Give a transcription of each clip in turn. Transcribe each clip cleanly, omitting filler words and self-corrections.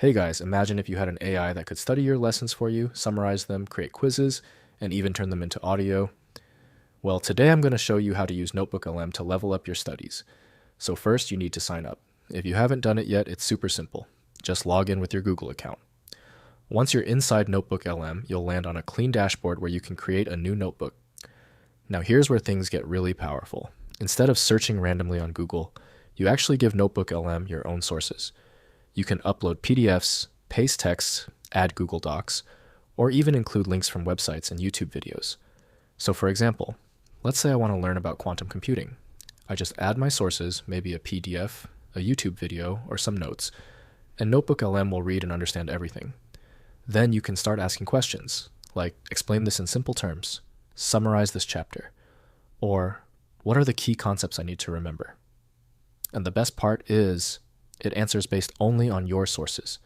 Hey guys, imagine if you had an AI that could study your lessons for you, summarize them, create quizzes, and even turn them into audio. Well, today I'm going to show you how to use NotebookLM to level up your studies. So first, you need to sign up. If you haven't done it yet, it's super simple. Just log in with your Google account. Once you're inside NotebookLM, you'll land on a clean dashboard where you can create a new notebook. Now here's where things get really powerful. Instead of searching randomly on Google, you actually give NotebookLM your own sources. You can upload PDFs, paste texts, add Google Docs, or even include links from websites and YouTube videos. So for example, let's say I want to learn about quantum computing. I just add my sources, maybe a PDF, a YouTube video, or some notes, and NotebookLM will read and understand everything. Then you can start asking questions, like explain this in simple terms, summarize this chapter, or what are the key concepts I need to remember? And the best part is, it answers based only on your sources.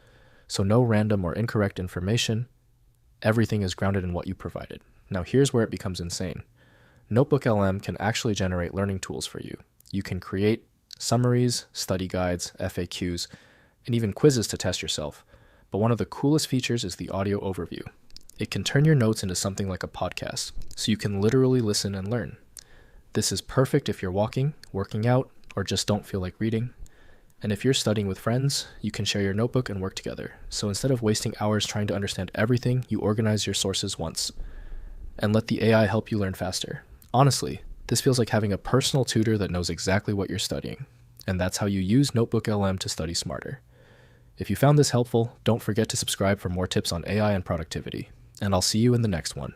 So no random or incorrect information. Everything is grounded in what you provided. Now here's where it becomes insane. NotebookLM can actually generate learning tools for you. You can create summaries, study guides, FAQs, and even quizzes to test yourself. But one of the coolest features is the audio overview. It can turn your notes into something like a podcast, so you can literally listen and learn. This is perfect if you're walking, working out, or just don't feel like reading. And if you're studying with friends, you can share your notebook and work together. So instead of wasting hours trying to understand everything, you organize your sources once. And let the AI help you learn faster. Honestly, this feels like having a personal tutor that knows exactly what you're studying. And that's how you use NotebookLM to study smarter. If you found this helpful, don't forget to subscribe for more tips on AI and productivity. And I'll see you in the next one.